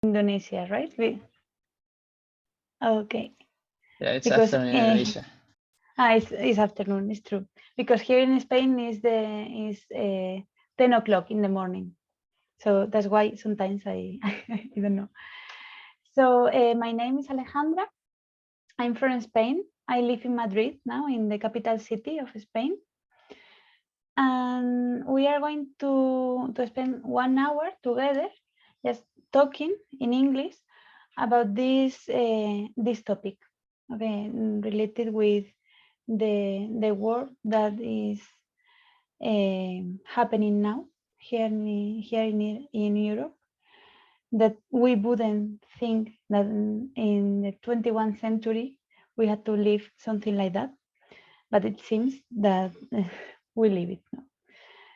Indonesia, right? Okay. Yeah, it's Because, afternoon in Indonesia. It's afternoon. It's true. Because here in Spain is 10 o'clock in the morning. So that's why sometimes I don't know. So my name is Alejandra. I'm from Spain. I live in Madrid now, in the capital city of Spain. And we are going to spend 1 hour together just talking in English about this topic, okay, related with the war that is happening now here in Europe, that we wouldn't think that in the 21st century we had to live something like that, but it seems that we live it now.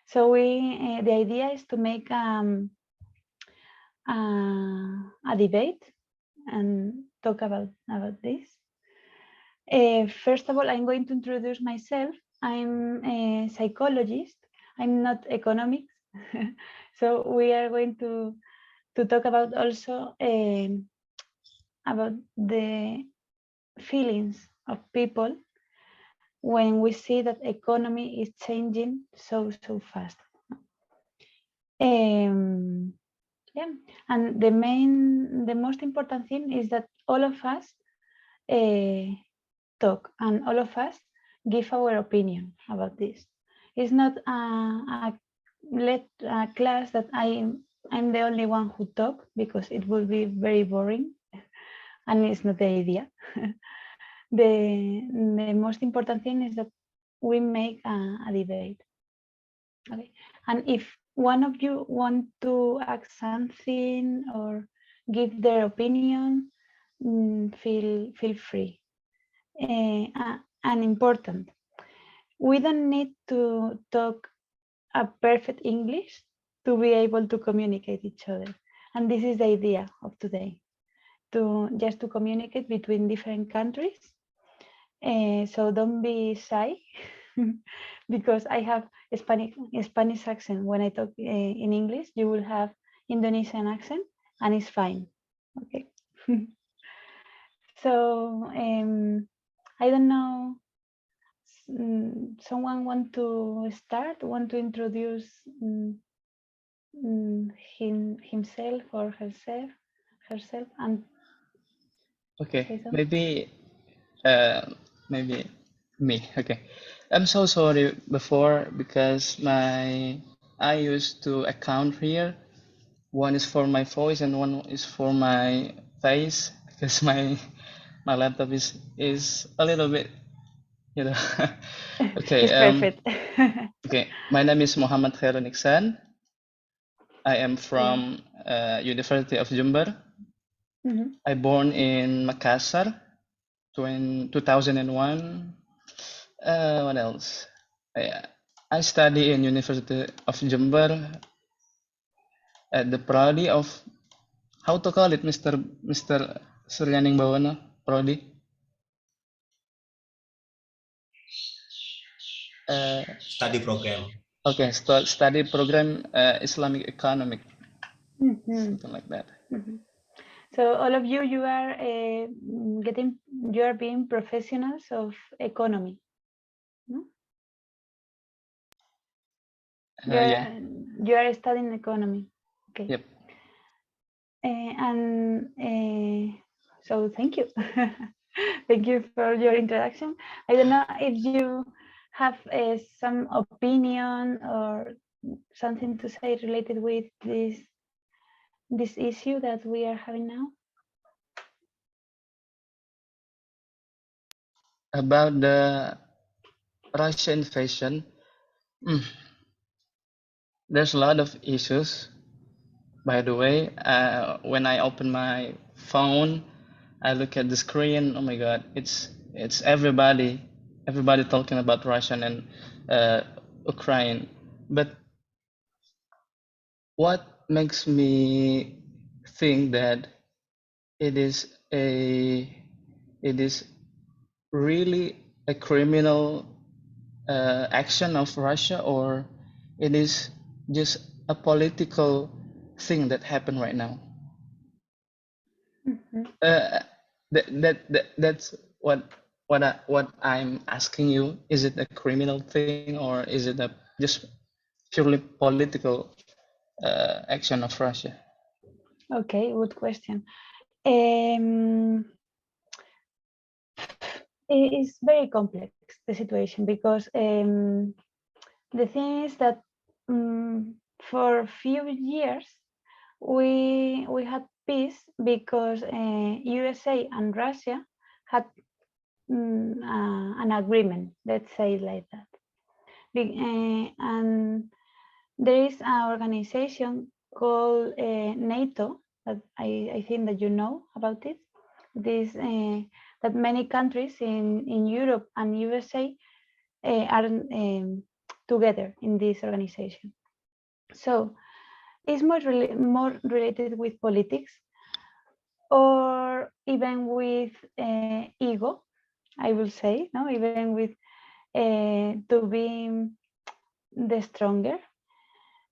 So the idea is to make a debate and talk about this. First of all, I'm going to introduce myself. I'm a psychologist. I'm not economics. So we are going to talk about also about the feelings of people when we see that economy is changing so fast. Yeah, and the most important thing is that all of us talk and all of us give our opinion about this. It's not a class that I'm the only one who talk, because it will be very boring and it's not the idea. The most important thing is that we make a debate. Okay, and if one of you want to ask something or give their opinion, feel free. And important, we don't need to talk a perfect English to be able to communicate each other. And this is the idea of today, to just to communicate between different countries. So don't be shy, because I have a Spanish accent when I talk in English. You will have Indonesian accent, and it's fine. Okay. So I don't know. Someone want to start? Want to introduce himself or herself, and Okay, maybe me. Okay, I'm so sorry before, because I used to account here. One is for my voice and one is for my face, because my laptop is a little bit, you know. Okay. It's perfect. Okay, my name is Muhammad Khairul Iksan. I am from University of Jember. I born in Makassar, 2001. What else? I study in University of Jember at the Prodi of, how to call it, Mr. Suryaning Bawana, Prodi? Study program. Okay, study program Islamic Economic, something like that. So all of you are being professionals of economy. No? Yeah. You are studying economy. Okay. Yep. So thank you. Thank you for your introduction. I don't know if you have some opinion or something to say related with this issue that we are having now. About the Russia invasion, there's a lot of issues. By the way, when I open my phone, I look at the screen. Oh my God, it's everybody talking about Russia and Ukraine. But what makes me think that it is really a criminal action of Russia, or it is just a political thing that happened right now? That's what I'm asking you. Is it a criminal thing, or is it a just purely political action of Russia? Okay, good question. It is very complex, the situation, because the thing is that for a few years we had peace because USA and Russia had an agreement, let's say it like that. And there is an organization called NATO that I think that you know about it. This that many countries in Europe and USA are together in this organization. So it's more related with politics, or even with ego, I will say, no, even with to be the stronger.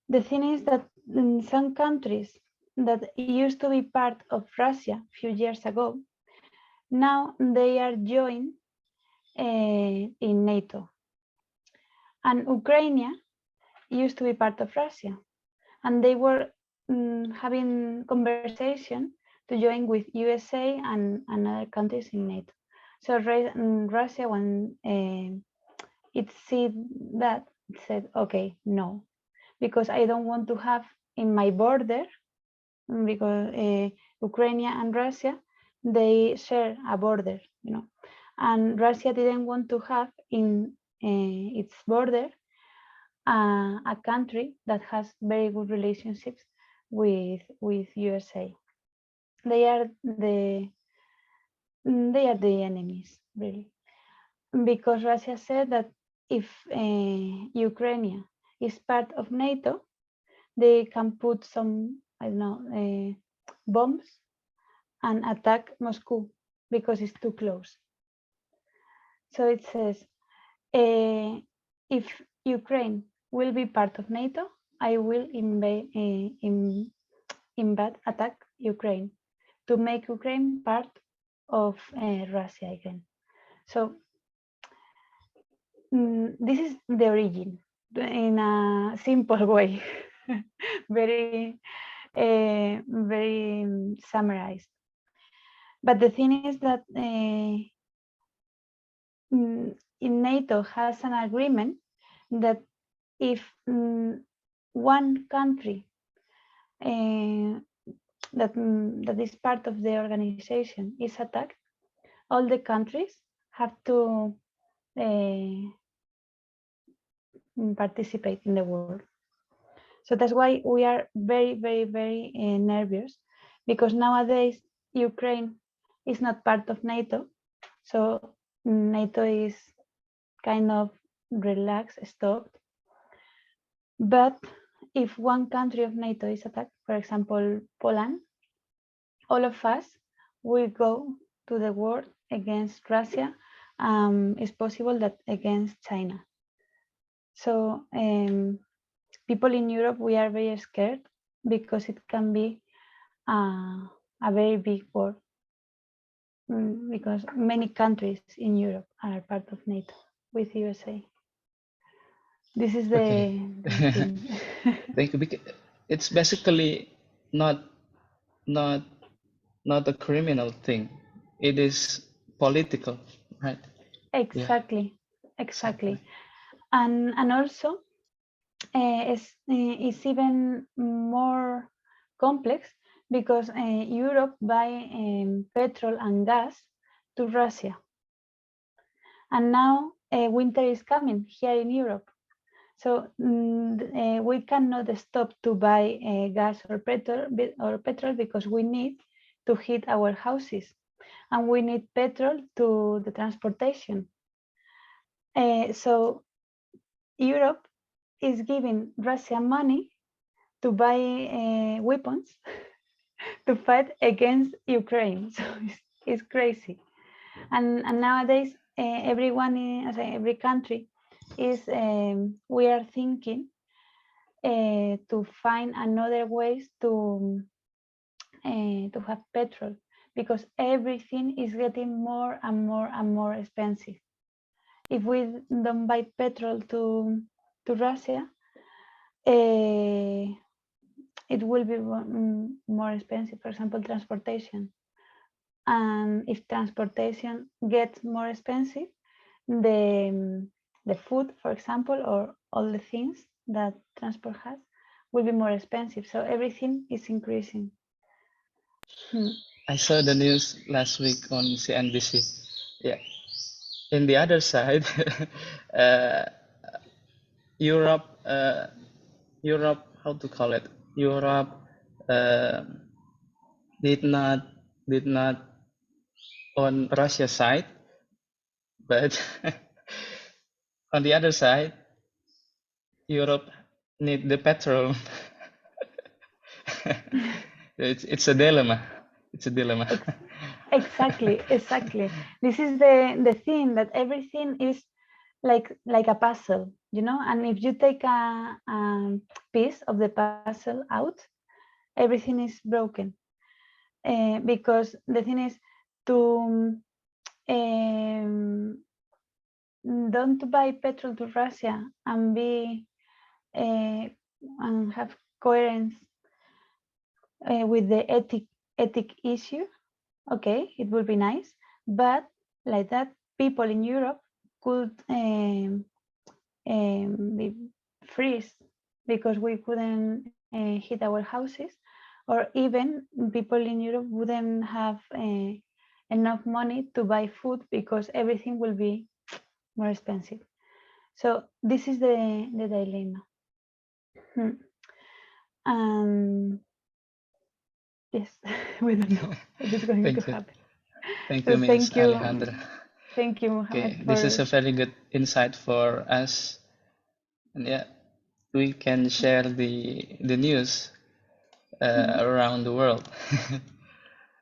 The thing is that in some countries that used to be part of Russia a few years ago, now they are joined in NATO. And Ukraine used to be part of Russia, and they were having conversation to join with USA and other countries in NATO. So Russia, when it said, okay, no, because I don't want to have in my border, because Ukraine and Russia, they share a border, you know, and Russia didn't want to have in its border a country that has very good relationships with USA. They are the enemies, really, because Russia said that if Ukraine is part of NATO, they can put some, I don't know, bombs and attack Moscow because it's too close. So it says, if Ukraine will be part of NATO, I will attack Ukraine to make Ukraine part of Russia again. So this is the origin in a simple way, very summarized. But the thing is that in NATO has an agreement that if one country that is part of the organization is attacked, all the countries have to participate in the war. So that's why we are very nervous, because nowadays Ukraine is not part of NATO, so NATO is kind of relaxed, stopped. But if one country of NATO is attacked, for example, Poland, all of us will go to the war against Russia. It's possible that against China. So people in Europe, we are very scared because it can be a very big war, because many countries in Europe are part of NATO with USA. This is the thing. Thank you. Because it's basically not a criminal thing. It is political, right? Exactly. And also it's even more complex because Europe buy petrol and gas to Russia, and now winter is coming here in Europe, so we cannot stop to buy gas or petrol because we need to heat our houses, and we need petrol to the transportation. So Europe is giving Russia money to buy weapons to fight against Ukraine. So it's crazy. And nowadays, every country is, we are thinking to find another ways to have petrol, because everything is getting more and more and more expensive. If we don't buy petrol to Russia, it will be more expensive. For example, transportation. And if transportation gets more expensive, the food, for example, or all the things that transport has will be more expensive. So everything is increasing. I saw the news last week on CNBC. Yeah. In the other side, Europe, how to call it? Europe did not on Russia's side, but on the other side, Europe need the petrol. It's a dilemma. It's a dilemma. Exactly. This is the thing, that everything is like a puzzle, you know. And if you take a piece of the puzzle out, everything is broken. Because the thing is to don't buy petrol to Russia and be and have coherence with the ethic issue. Okay, it would be nice, but like that, people in Europe could be freeze because we couldn't heat our houses, or even people in Europe wouldn't have enough money to buy food because everything will be more expensive. So this is the dilemma. Yes, we don't know what is going to happen. Thank So you, Ms. Alejandra. Thank you, Mohammed. Okay, this is a very good insight for us. And yeah, we can share the news around the world.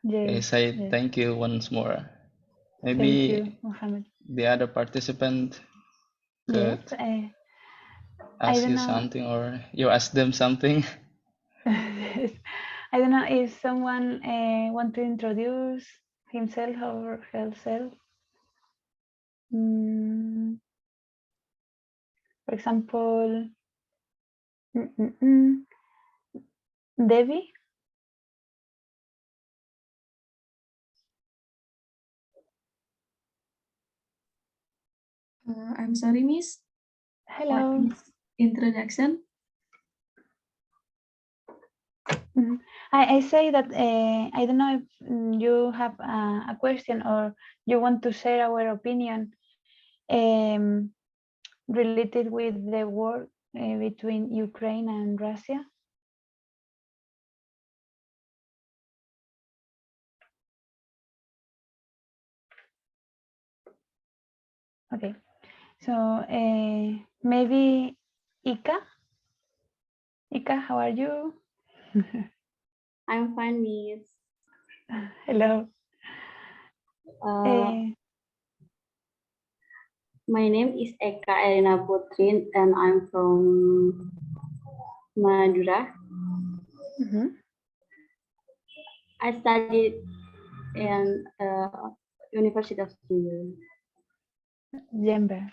Yes, say thank you once more. Maybe thank you, Mohammed. The other participant could ask you something, or you ask them something. Yes. I don't know if someone want to introduce himself or herself. For example, Debbie. I'm sorry, Miss. Hello. Introduction. I say that I don't know if you have a question or you want to share our opinion related with the war between Ukraine and Russia. Okay, so maybe Ika, how are you? I'm fine, Miss. Hello. My name is Eka Elena Putrin, and I'm from Madrid. I studied in Universitas Jember.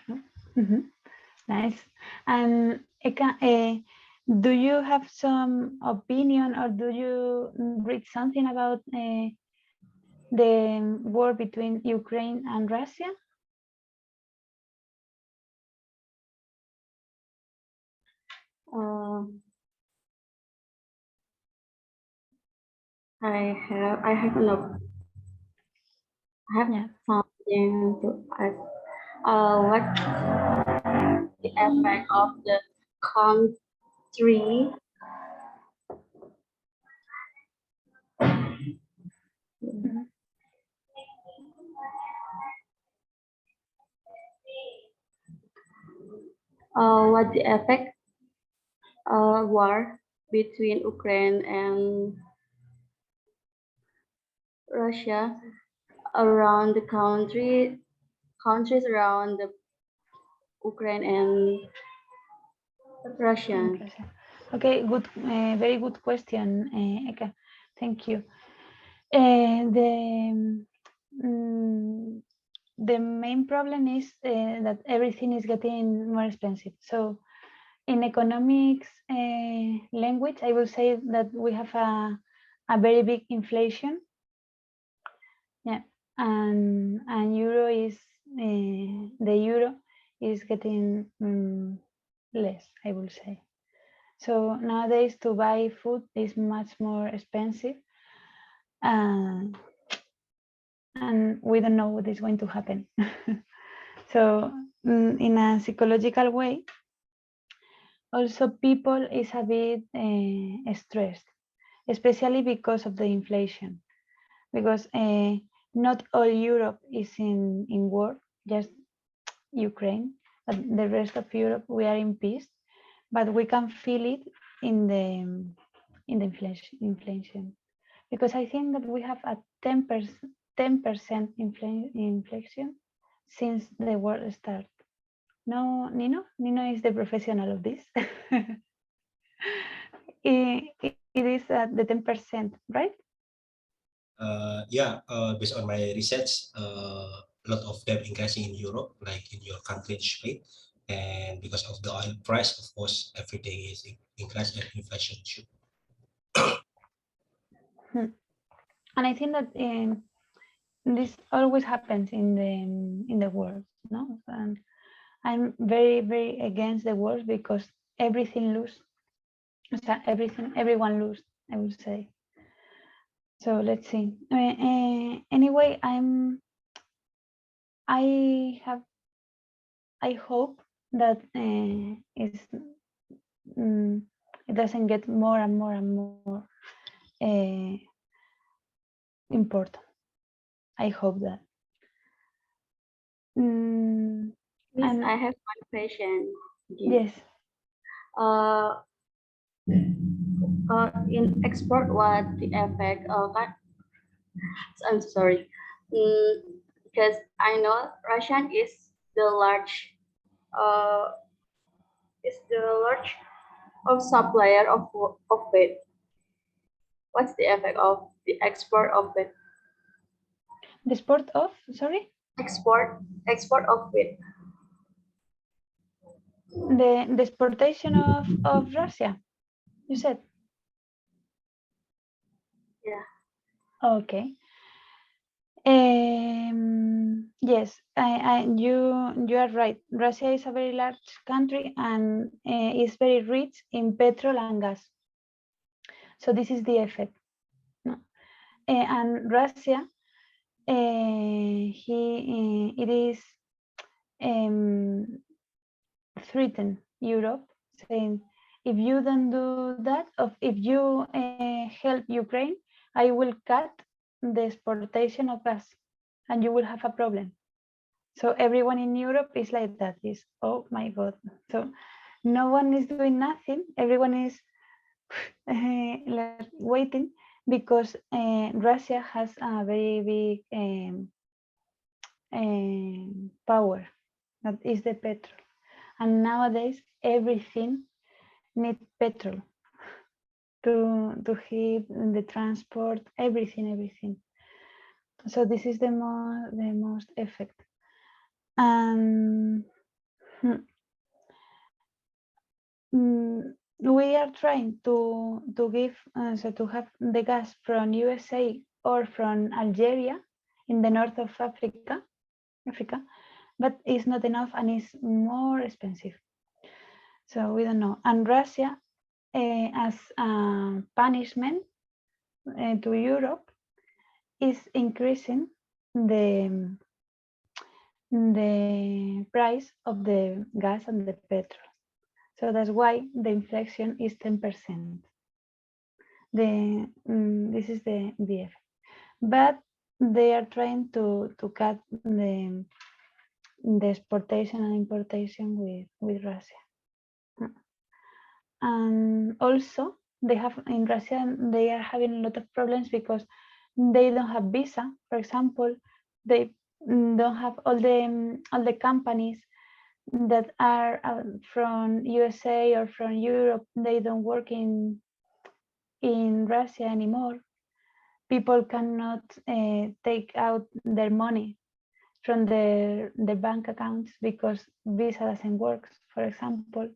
Nice. And Eka, do you have some opinion, or do you read something about the war between Ukraine and Russia? I have something to ask. What the effect of the country what the effect war between Ukraine and Russia around the countries around the Ukraine and Russia. Okay, good, very good question, Eka. Thank you. the main problem is that everything is getting more expensive. So in economics language, I will say that we have a very big inflation. Yeah, and euro is the euro is getting less, I will say. So nowadays to buy food is much more expensive, and we don't know what is going to happen. So in a psychological way, also people is a bit stressed, especially because of the inflation, because not all Europe is in war, just Ukraine, but the rest of Europe, we are in peace, but we can feel it in the inflation, because I think that we have a 10% inflation since the war started. No, Nino is the professional of this. It is the 10%, right? Yeah, based on my research, a lot of them increasing in Europe, like in your country, Spain, and because of the oil price, of course, everything is increasing and inflation too. And I think that this always happens in the world, no? And I'm very, very against the wars because everything lose. Everyone lose, I would say. So let's see. Anyway, I hope that it doesn't get more and more and more important. I hope that. Miss, And I have one question. yes. In export, what the effect of that? I'm sorry, because I know Russian is the large of supplier of wheat. What's the effect of the export of wheat? The sport of, sorry? Export of wheat. The exportation of Russia, you said? Yeah. Okay. Yes, you are right. Russia is a very large country and is very rich in petrol and gas. So this is the effect. No? And Russia, it is threatened Europe, saying, if you don't do that, if you help Ukraine, I will cut the exportation of gas and you will have a problem. So everyone in Europe is like that, is, oh my God. So no one is doing nothing. Everyone is waiting because Russia has a very big power, that is the petrol. And nowadays, everything needs petrol to heat the transport, everything. So this is the most effect. And we are trying to give to have the gas from USA or from Algeria in the north of Africa, but it's not enough and it's more expensive. So we don't know. And Russia, as a punishment to Europe, is increasing the price of the gas and the petrol. So that's why the inflation is 10%. This is the effect. But they are trying to cut the exportation and importation with Russia. And also they have in Russia, they are having a lot of problems because they don't have visa. For example, they don't have all the companies that are from USA or from Europe. They don't work in Russia anymore. people cannot take out their money from their bank accounts because Visa doesn't work, for example,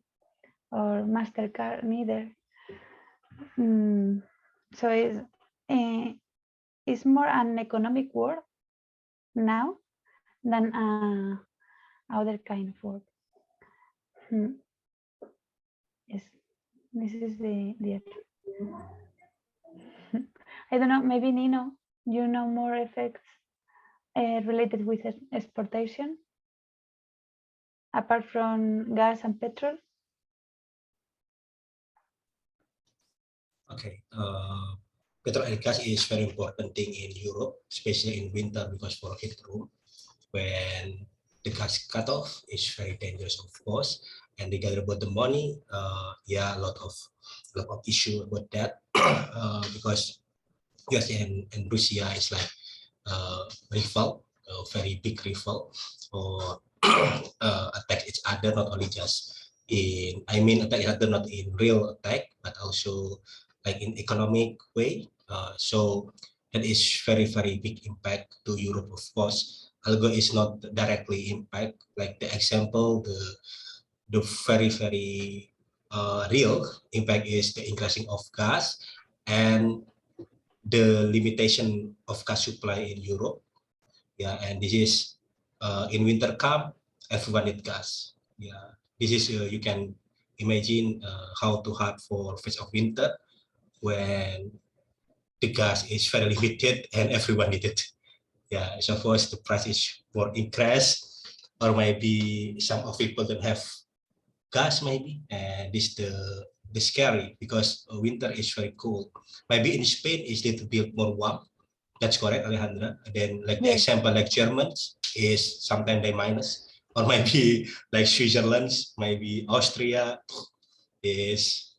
or MasterCard neither. So it's more an economic war now than other kind of work. Yes, this is the I don't know, maybe Nino, you know more effects related with exportation apart from gas and petrol? Okay, petrol and gas is very important thing in Europe, especially in winter, because for heat room, when the gas cut off, is very dangerous, of course. And they gather about the money, yeah, a lot of issue about that, because US and Russia is like rival, very big rival, or attack each other, not only just in, I mean, attack each other not in real attack, but also like in economic way. So that is very, very big impact to Europe, of course. Although it's not directly impact, like the example, the very, very real impact is the increasing of gas and the limitation of gas supply in Europe. Yeah, and this is in winter come, everyone need gas. Yeah, this is you can imagine how to hard for face of winter when the gas is very limited and everyone need it. Yeah, so of course the price is more increase, or maybe some of people don't have gas maybe, and this the scary because winter is very cold. Maybe in Spain is little bit more warm. That's correct, Alejandra. Then like the Yes. example like Germans is sometimes they minus, or maybe like Switzerland, maybe Austria is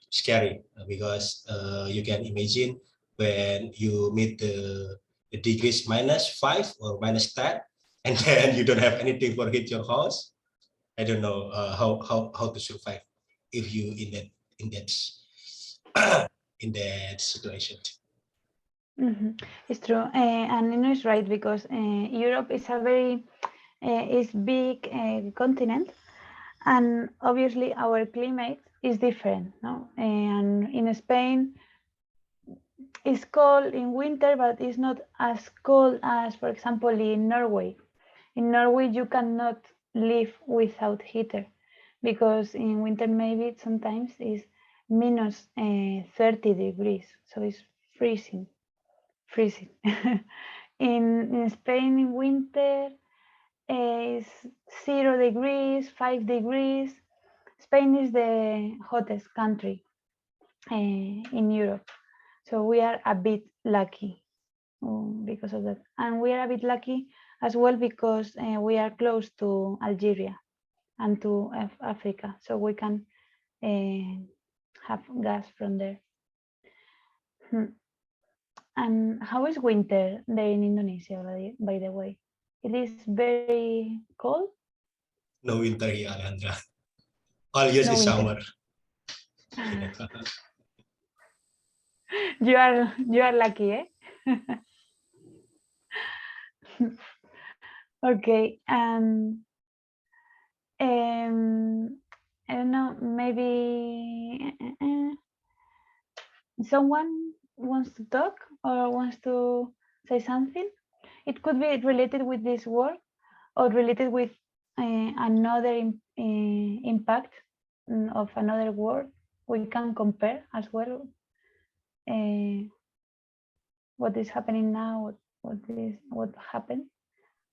scary because you can imagine when you meet the degrees -5 or -10, and then you don't have anything for heat your house. I don't know how to survive if you in that in that situation. It's true, and Nino is right because Europe is a very is big continent, and obviously our climate is different. No, and in Spain, it's cold in winter, but it's not as cold as, for example, in Norway. In Norway, you cannot live without heater because in winter maybe sometimes is minus 30 degrees, so it's freezing. in Spain in winter is 0 degrees, 5 degrees. Spain is the hottest country in Europe, so we are a bit lucky because of that, and we are a bit lucky as well because we are close to Algeria and to Africa, so we can have gas from there. And how is winter there in Indonesia, by the way? It is very cold? No winter here, Alejandra. All years No is winter. summer. You are lucky, eh? Okay, I don't know, maybe someone wants to talk or wants to say something. It could be related with this war or related with another impact of another war. We can compare as well what is happening now, what happened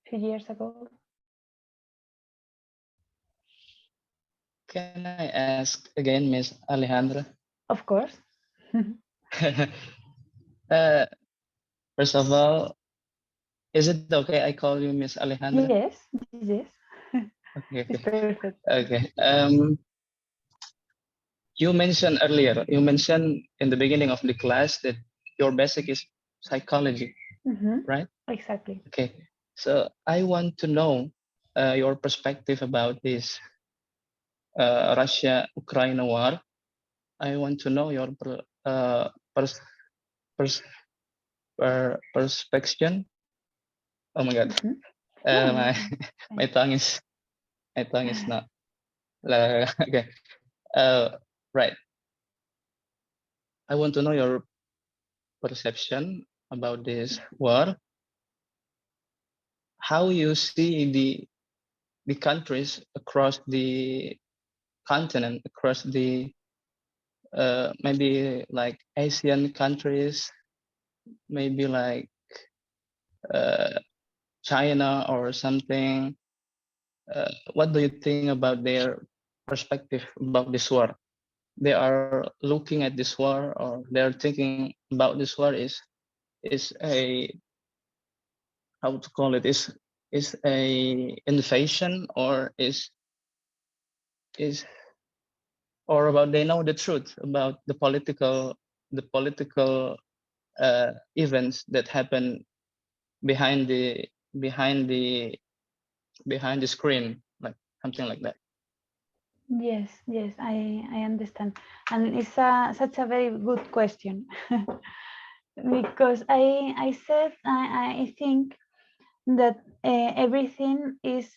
a few years ago. Can I ask again, Miss Alejandra? Of course. First of all, is it okay I call you Miss Alejandra? Yes. Okay. It's perfect. Okay. You mentioned in the beginning of the class that your basic is psychology, right? Exactly. Okay. So I want to know your perspective about this Russia-Ukraine war. I want to know your perspection. Oh my God, No, my tongue is not okay. Right. I want to know your perception about this war. How you see the countries across the continent, across the maybe like Asian countries, maybe like China or something. What do you think about their perspective about this war? They are looking at this war, or they're thinking about this war is a, how to call it, is a invasion, or is or about they know the truth about the political events that happen behind the screen, like something like that. Yes, I understand, and it's such a very good question because I said I think that everything is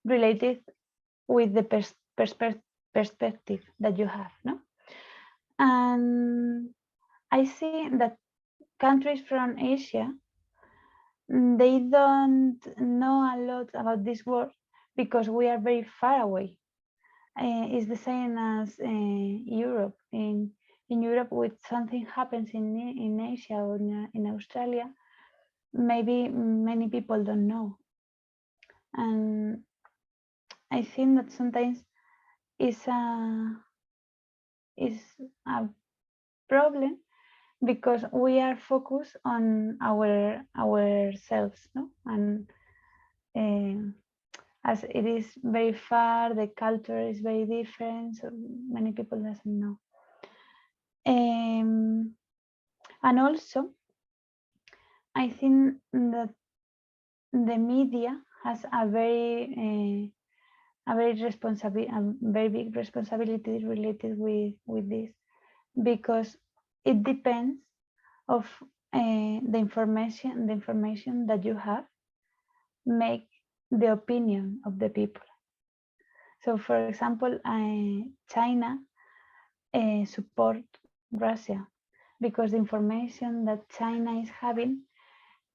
related with the perspective that you have, no? And I see that countries from Asia, they don't know a lot about this world because we are very far away. It's the same as Europe. In Europe, with something happens in Asia or in Australia, maybe many people don't know. And I think that sometimes it's a problem because we are focused on ourselves, no? And as it is very far, the culture is very different, so many people doesn't know. And also, I think that the media has a very big responsibility related with this, because it depends of the information that you have make the opinion of the people. So, for example, China support Russia because the information that China is having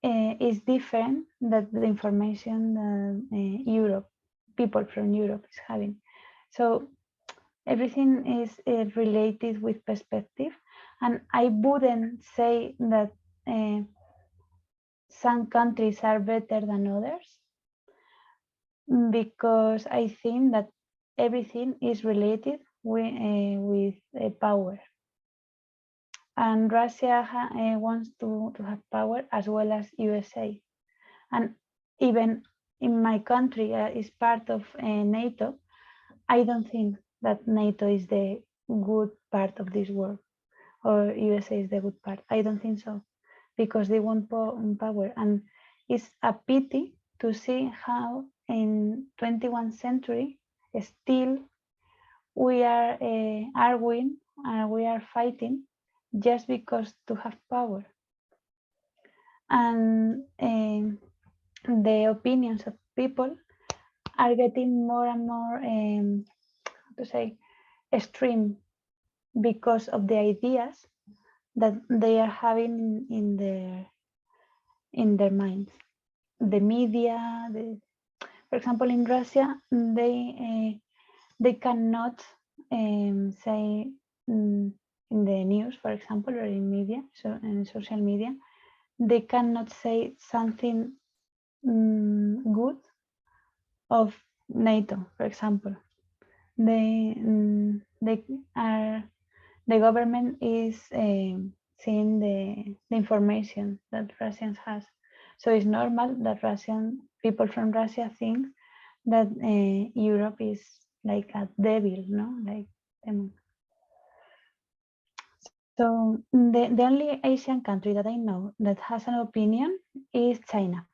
is different than the information that Europe, people from Europe is having. So everything is related with perspective, and I wouldn't say that some countries are better than others, because I think that everything is related with power. And Russia wants to have power as well as USA. And even in my country is part of NATO, I don't think that NATO is the good part of this world, or USA is the good part. I don't think so, because they want power. And it's a pity to see how in 21st century still we are arguing and we are fighting just because to have power. And the opinions of people are getting more and more, how to say, extreme because of the ideas that they are having in their minds. The media, for example, in Russia, they cannot say in the news, for example, or in media, so in social media, they cannot say something good of NATO, for example. The government is seeing the information that Russians has, so it's normal that people from Russia think that Europe is like a devil, no, like demon. So the only Asian country that I know that has an opinion is China.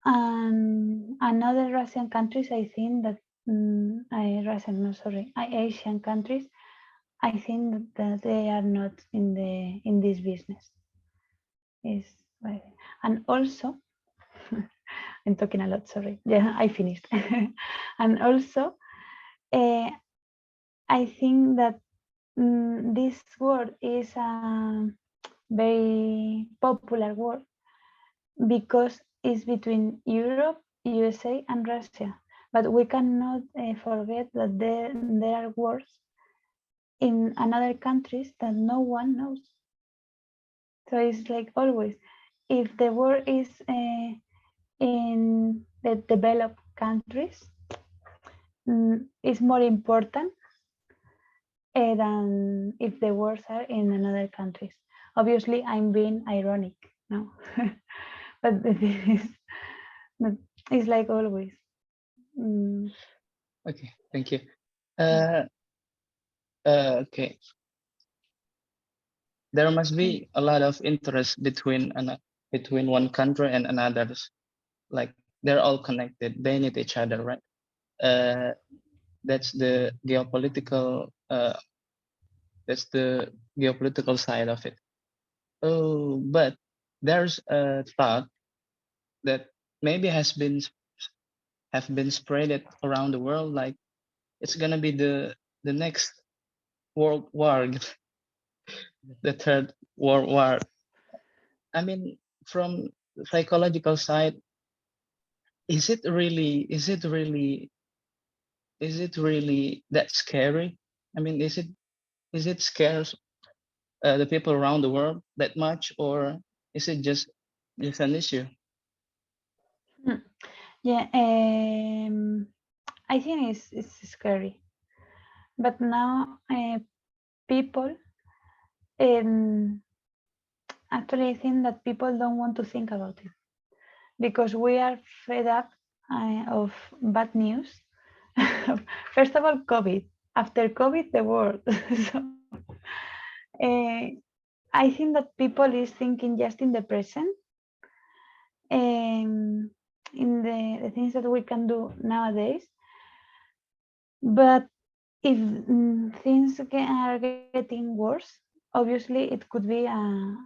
And another Russian countries, I think that Asian countries I think that they are not in this business. And also, I'm talking a lot. Sorry. Yeah, I finished. And also, I think that this word is a very popular word because it's between Europe, USA, and Russia. But we cannot forget that there are wars in another countries that no one knows. So it's like always, if the war is in the developed countries, it's more important than if the wars are in another countries. Obviously, I'm being ironic, no, but the thing is, it's like always. Okay, thank you. Okay. There must be a lot of interest between one country and another's. Like they're all connected. They need each other, right? That's the geopolitical. That's the geopolitical side of it. Oh, but there's a thought that maybe have been spread around the world. Like it's gonna be the next world war, the third world war. I mean, from the psychological side, is it really that scary? I mean, is it scares the people around the world that much, or is it just an issue? Yeah, I think it's scary, but now people actually I think that people don't want to think about it because we are fed up of bad news. First of all, COVID. After COVID, the world. So, I think that people is thinking just in the present, in the things that we can do nowadays. But if things are getting worse, obviously it could be a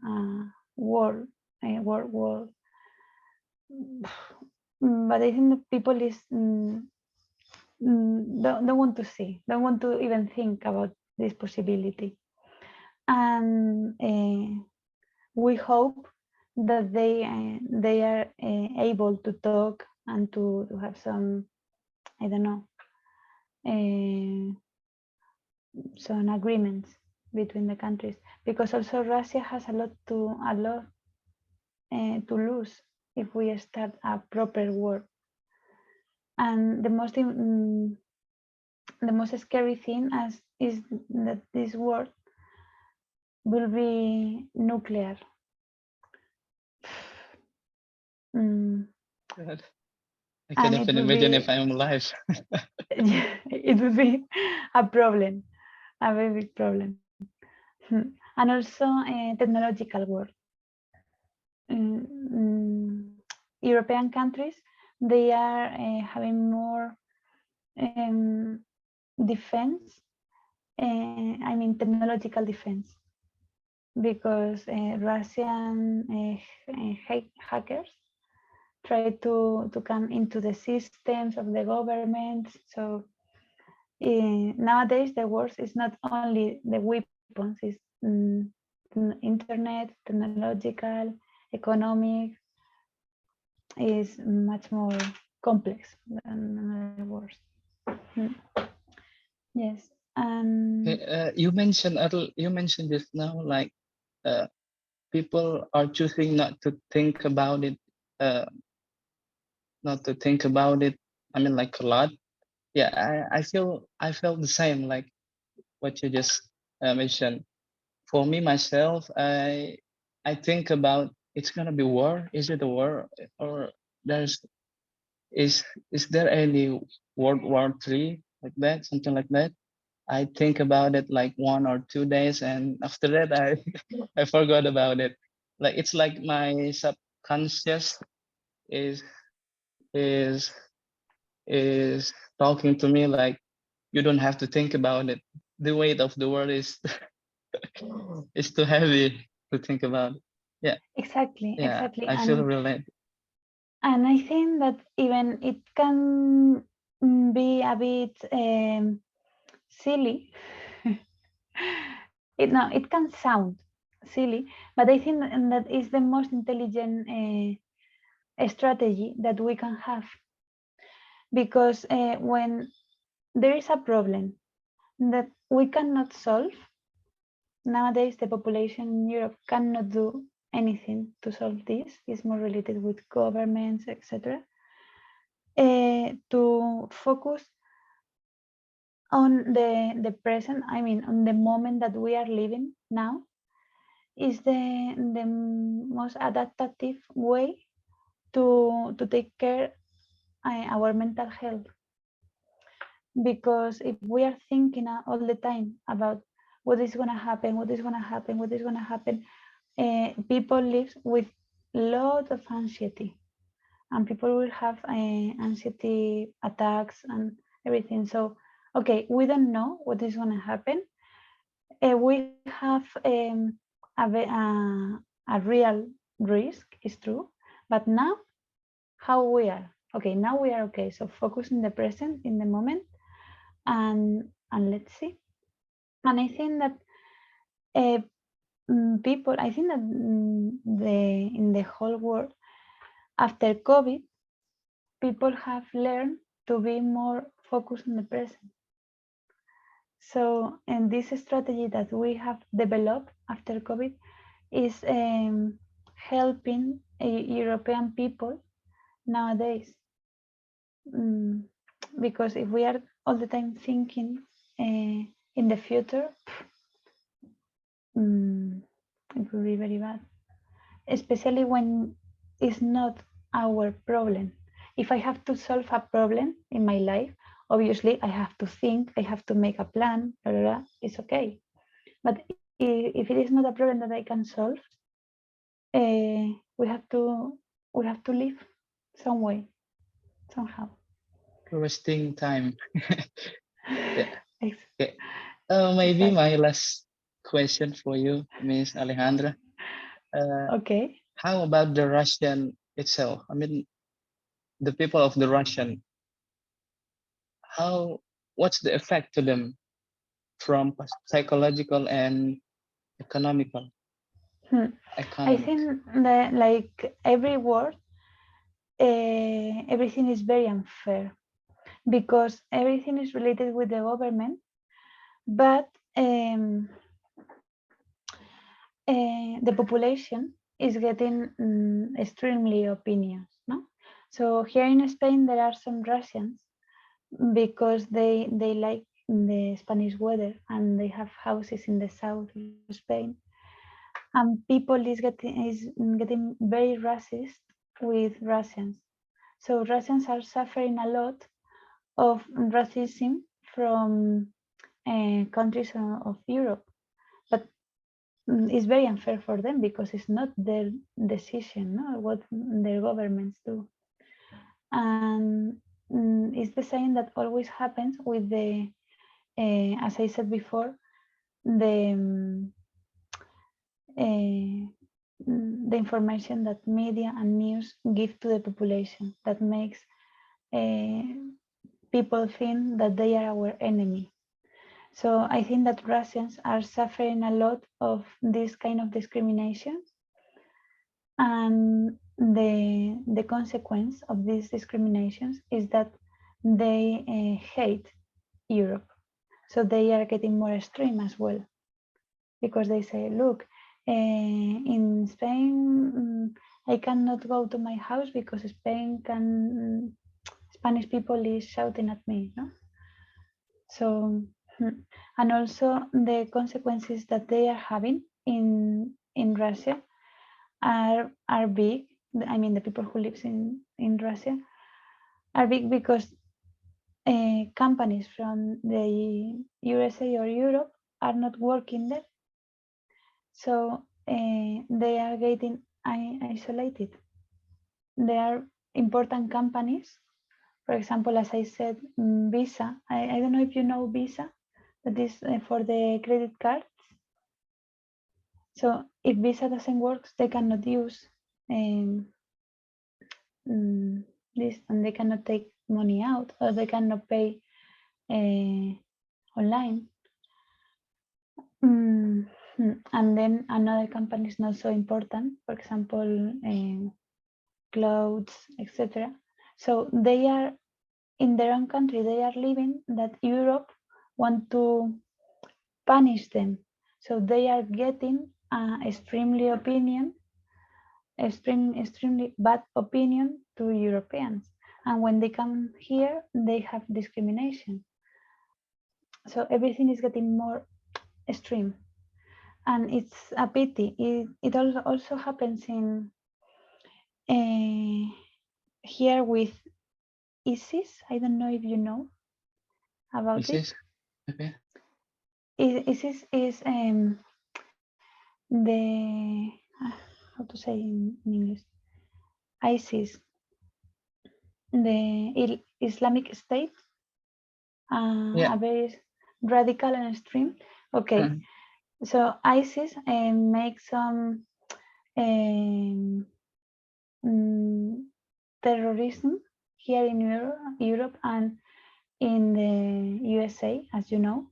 war, a world war. But I think that people is don't want to see, don't want to even think about this possibility, and we hope that they are able to talk and to have some, I don't know, some agreements between the countries, because also Russia has a lot to lose if we start a proper war. And the most scary thing is that this war will be nuclear. God, I can't even imagine if I'm alive. It would be a problem, a very big problem. And also a technological war. European countries, they are having more defense, I mean technological defense, because Russian hackers try to come into the systems of the government. So nowadays the worst is not only the weapons, it's internet, technological, economic, is much more complex than the worst. Yes. You mentioned just now, like people are choosing not to think about it, I mean, like a lot. Yeah, I felt the same, like what you just mentioned. For me myself, I think about it's gonna be war. Is it a war, or is there any World War III like that, something like that? I think about it like 1 or 2 days, and after that I forgot about it. Like it's like my subconscious is is talking to me like, you don't have to think about it. the weight of the world is is too heavy to think about. Yeah, Exactly, yeah, exactly. I feel related. And I think that even it can be a bit silly. It can sound silly, but I think that is the most intelligent strategy that we can have, because when there is a problem that we cannot solve, nowadays the population in Europe cannot do anything to solve this. It's more related with governments, etc. To focus on the present, I mean on the moment that we are living now, is the most adaptive way to take care our mental health. Because if we are thinking all the time about what is going to happen, what is going to happen, what is going to happen, people live with lot of anxiety, and people will have anxiety attacks and everything. So okay, we don't know what is going to happen. We have a real risk, is true, but now how we are. Okay, now we are okay. So focus in the present, in the moment, and let's see. And I think that people, I think that in the whole world, after COVID, people have learned to be more focused on the present. So, and this strategy that we have developed after COVID is helping European people nowadays. Because if we are all the time thinking in the future, it will be very bad, especially when it's not our problem. If I have to solve a problem in my life, obviously I have to think, I have to make a plan, blah, blah, blah, it's okay. But if it is not a problem that I can solve, we have to live some way, somehow. Wasting time. Yeah. Ex- Okay. Maybe Exactly. my last question for you, Miss Alejandra. Okay. How about the Russian itself? I mean, the people of the Russian. What's the effect to them from psychological and economical? I Economic. think that like every word, everything is very unfair, because everything is related with the government, but the population is getting extremely opinions, no? So here in Spain there are some Russians, because they like the Spanish weather and they have houses in the south of Spain, and people is getting very racist with Russians. So Russians are suffering a lot of racism from countries of Europe, but it's very unfair for them because it's not their decision, no, what their governments do. And it's the same that always happens with the, as I said before, the information that media and news give to the population, that makes people think that they are our enemy. So I think that Russians are suffering a lot of this kind of discrimination, and the consequence of these discriminations is that they hate Europe. So they are getting more extreme as well, because they say, look, in Spain, I cannot go to my house because Spanish people is shouting at me, no? So, and also the consequences that they are having in Russia are big. I mean, the people who live in Russia are big, because companies from the USA or Europe are not working there. So they are getting isolated. There are important companies, for example, as I said, Visa. I don't know if you know Visa, that is for the credit cards. So if Visa doesn't work, they cannot use this, and they cannot take money out, or they cannot pay online. And then another company is not so important, for example, clothes, etc. So they are in their own country, they are living that Europe want to punish them. So they are getting extremely bad opinion to Europeans. And when they come here, they have discrimination. So everything is getting more extreme. And it's a pity. It also happens in here with ISIS. I don't know if you know about ISIS? it. Okay. ISIS is the how to say in English? ISIS, the Islamic State, Yeah. a very radical and extreme. Okay, so ISIS makes some terrorism here in Europe and in the USA, as you know.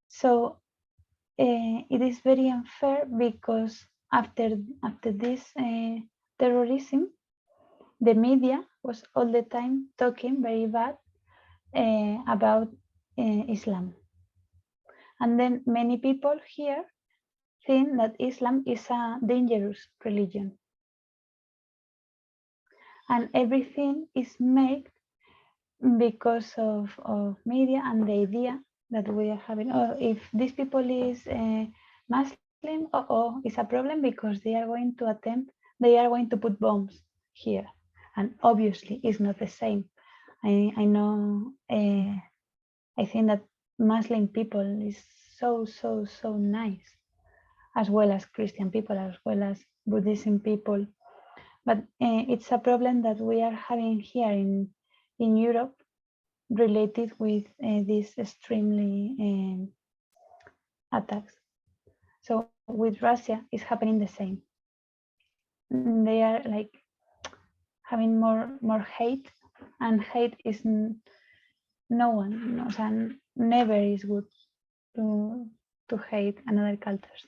So it is very unfair because after this terrorism, the media was all the time talking very bad about Islam. And then many people here think that Islam is a dangerous religion. And everything is made because of media and the idea that we are having. Oh, if these people is Muslim, it's a problem because they are going to put bombs here. And obviously it's not the same. I know, I think that Muslim people is so nice, as well as Christian people, as well as Buddhism people. But it's a problem that we are having here in Europe related with these extremely attacks. So with Russia, it's happening the same. They are like having more hate, and hate is never is good to hate another cultures.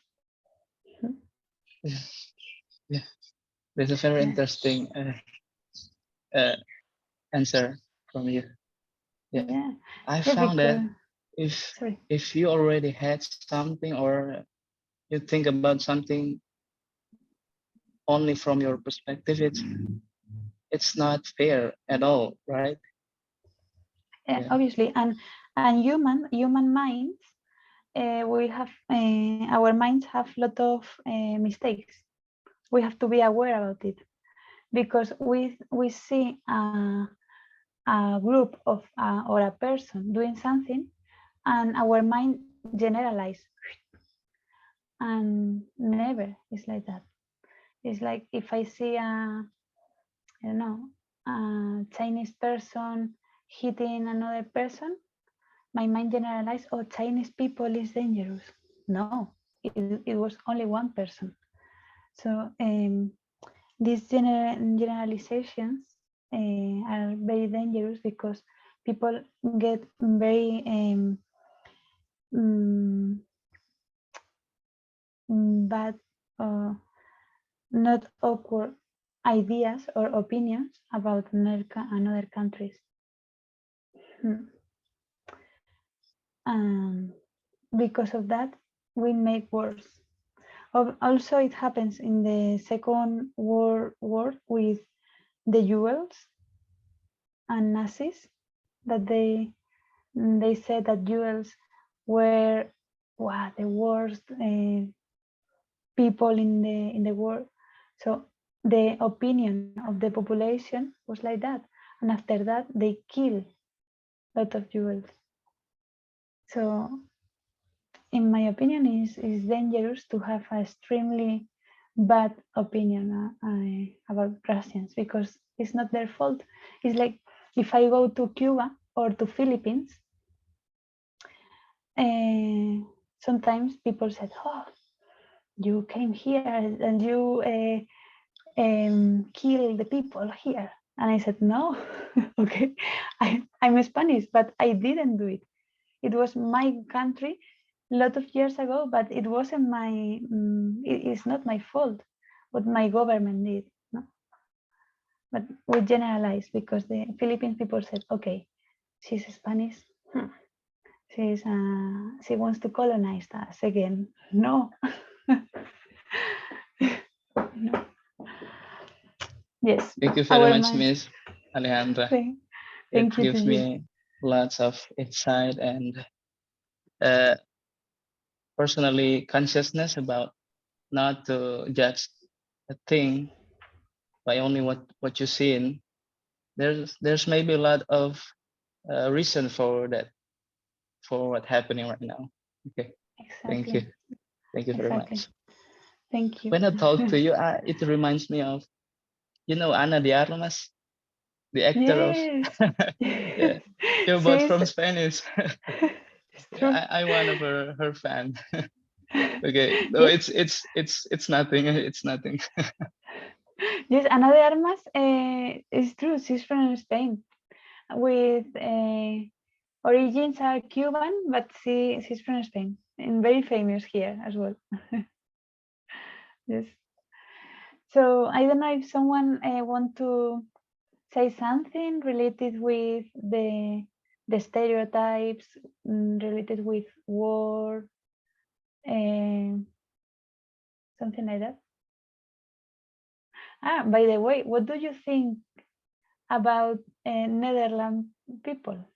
Yeah. That's a very interesting answer from you. Yeah. I found that if you already had something, or you think about something only from your perspective, it's not fair at all, right? Yeah. Obviously, and human minds, we have our minds have a lot of mistakes. We have to be aware about it, because we see a group of or a person doing something, and our mind generalize, and never is like that. It's like if I see a Chinese person hitting another person, my mind generalized, oh, Chinese people is dangerous. No, it was only one person. So these generalizations are very dangerous, because people get very bad, not awkward ideas or opinions about another countries. Because of that, we make wars. Also, it happens in the Second World War with the Jews and Nazis, that they said that Jews were the worst people in the world. So the opinion of the population was like that, and after that they kill a lot of Jews. So in my opinion, is dangerous to have an extremely bad opinion about Russians, because it's not their fault. It's like if I go to Cuba or to Philippines, sometimes people said, "Oh, you came here and you kill the people here." And I said, "No, okay, I'm Spanish, but I didn't do it. It was my country a lot of years ago, but it wasn't my, it's not my fault what my government did." No? But we generalize because the Philippine people said, "Okay, she's Spanish. She wants to colonize us again." No. No. Yes. Thank you very much, Miss Alejandra. Thank It you. gives me lots of insight and personally consciousness about not to judge a thing by only what you seen. There's maybe a lot of reason for that, for what's happening right now. Okay. Exactly. Thank you very much. Thank you. When I talk to you, it reminds me of, Ana de Armas, the actor yes. of yeah, you're both from Spanish. I one of her fan. Okay, no, yes. it's nothing. It's nothing. Yes, Ana de Armas is true. She's from Spain, with origins are Cuban, but she's from Spain and very famous here as well. Yes. So I don't know if someone want to say something related with the stereotypes, related with war, something like that. By the way, what do you think about Netherlands people?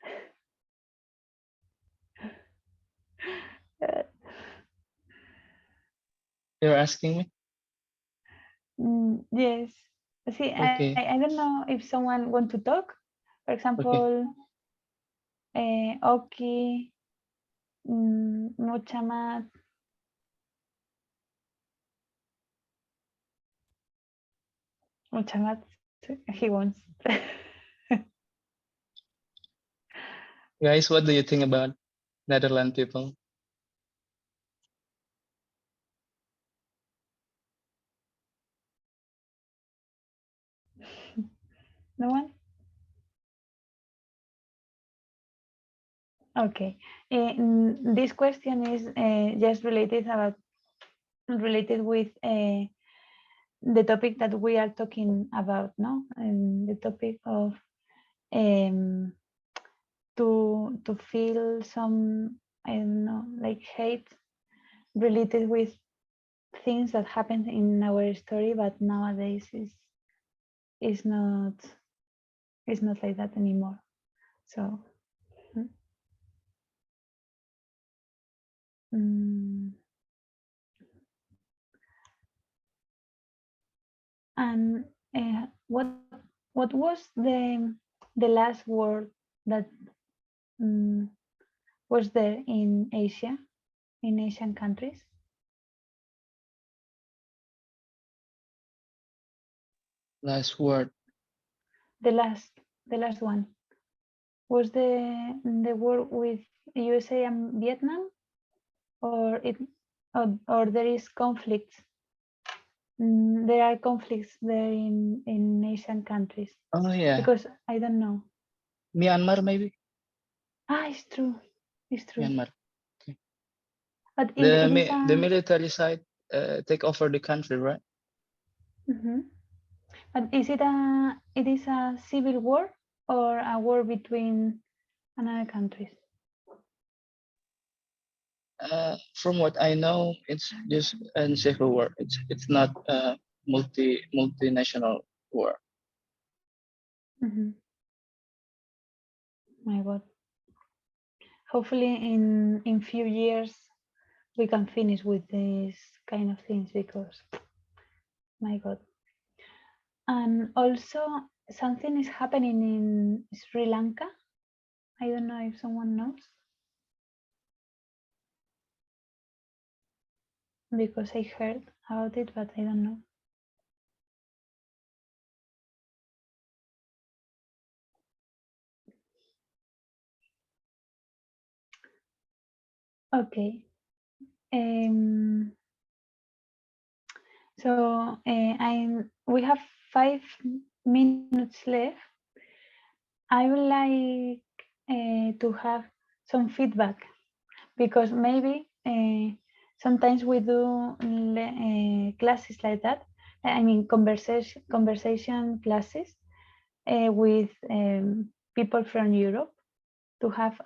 You're asking me? Yes. See, Okay. I don't know if someone want to talk. For example, Oki, Muchamat. Muchamat, he wants. Guys, what do you think about Netherlands people? No one? Okay. This question is just related with the topic that we are talking about, no? And the topic of to feel some, I don't know, like hate related with things that happened in our story, but nowadays is not like that anymore. So and what was the last war that was there in Asia, in Asian countries? Last word. The last one was the war with USA and Vietnam, or there is conflicts. There are conflicts there in Asian countries. Oh yeah. Because I don't know. Myanmar maybe. It's true. It's true. Myanmar. Okay. But the military side take over the country, right? But is it a civil war or a war between another countries? From what I know, it's just a civil war. It's not a multinational war. My God. Hopefully in few years we can finish with these kind of things, because my God. And also something is happening in Sri Lanka. I don't know if someone knows, because I heard about it, but I don't know. Okay. So we have 5 minutes left. I would like to have some feedback, because maybe sometimes we do classes like that. I mean, conversation classes with people from Europe, to have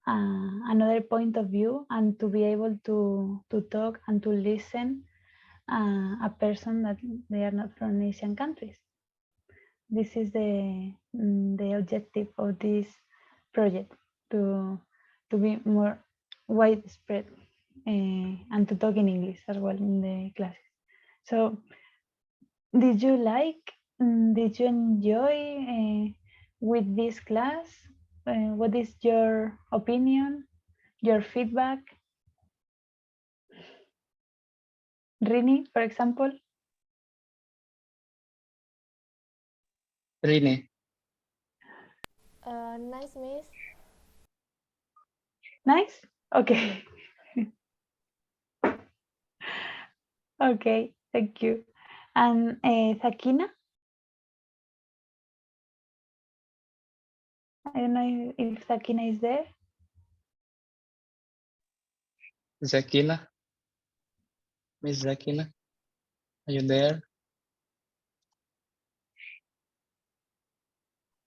another point of view, and to be able to talk and to listen a person that they are not from Asian countries. This is the objective of this project, to be more widespread and to talk in English as well in the classes. So, did you enjoy with this class? What is your opinion, your feedback? Rini, for example? Rini. Nice, Miss. Nice? Okay. Okay, thank you. And Sakina? I don't know if Sakina is there. Zakina. Miss Zakina, are you there?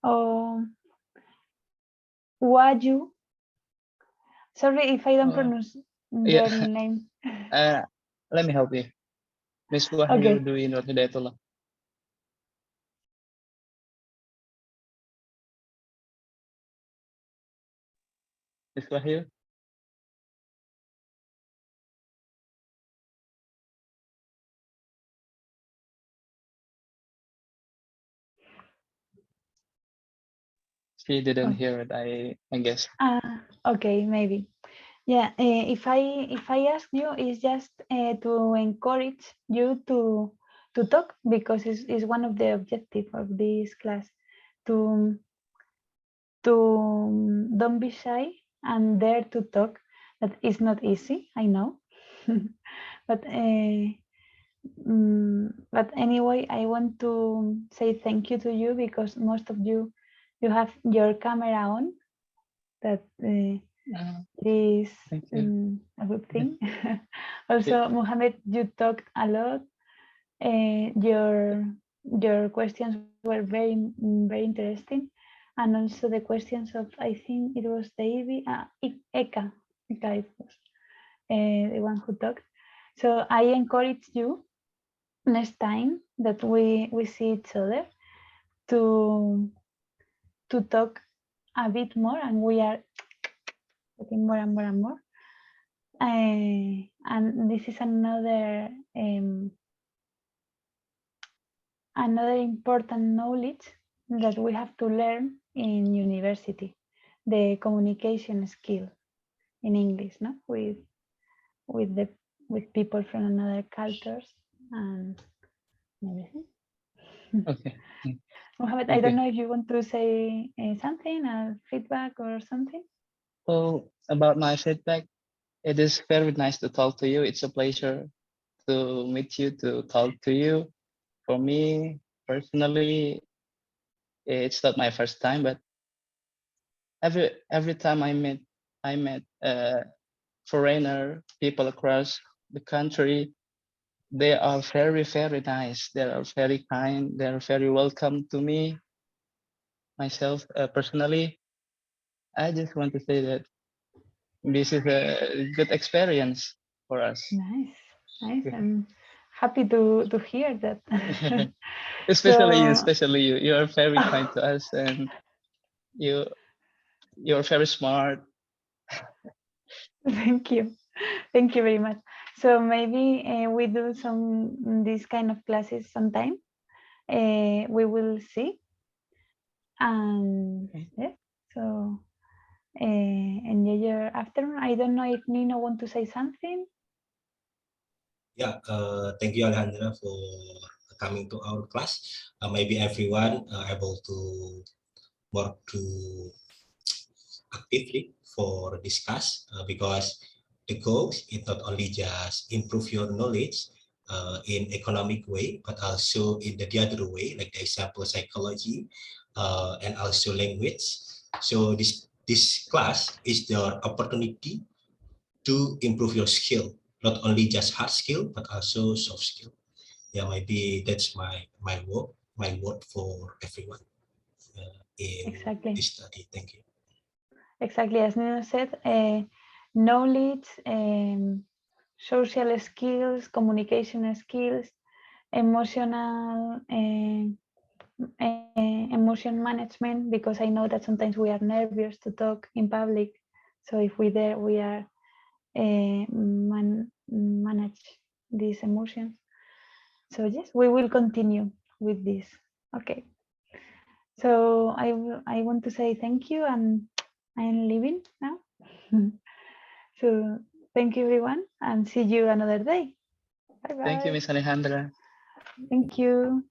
Oh, Waju. Sorry if I don't pronounce your Yeah. name. Let me help you. Miss Wahyu Okay. Dwi Nur Hidayatullah. Miss Wahyu? She didn't hear it, I guess. Okay, maybe. Yeah, if I ask you, it's just to encourage you to talk, because it's one of the objectives of this class, to don't be shy and dare to talk. That is not easy, I know, but but anyway, I want to say thank you to you, because most of you have your camera on. That is a good thing. Also, Mohammed, you talked a lot. Your questions were very interesting, and also the questions of, I think it was Davy, Eka it was the one who talked. So I encourage you, next time that we see each other, to talk a bit more, and we are talking more and more and more. And this is another important knowledge that we have to learn in university, the communication skill in English, no, with people from another cultures and everything. Okay. Mohammed, I don't know if you want to say something, feedback or something. Oh, about my feedback, it is very nice to talk to you. It's a pleasure to meet you, to talk to you. For me personally, it's not my first time, but every time I met foreigner people across the country, they are very, very nice. They are very kind. They are very welcome to me. Myself, personally, I just want to say that this is a good experience for us. Nice. I'm happy to hear that. Especially you. You are very kind to us, and you're very smart. Thank you very much. So maybe we do these kind of classes sometime. We will see, and yeah, so enjoy your afternoon. I don't know if Nino want to say something. Yeah, thank you, Alejandra, for coming to our class. Maybe everyone able to work to actively for discuss because the goal is not only just improve your knowledge in economic way, but also in the other way, like the example psychology and also language. So this class is your opportunity to improve your skill, not only just hard skill, but also soft skill. Yeah, maybe that's my word for everyone in Exactly. this study. Thank you. Exactly, as Nino said, knowledge, social skills, communication skills, emotional emotion management, because I know that sometimes we are nervous to talk in public. So if we are manage these emotions. So yes, we will continue with this. Okay. So I want to say thank you, and I'm leaving now. So thank you everyone, and see you another day. Bye bye. Thank you, Miss Alejandra. Thank you.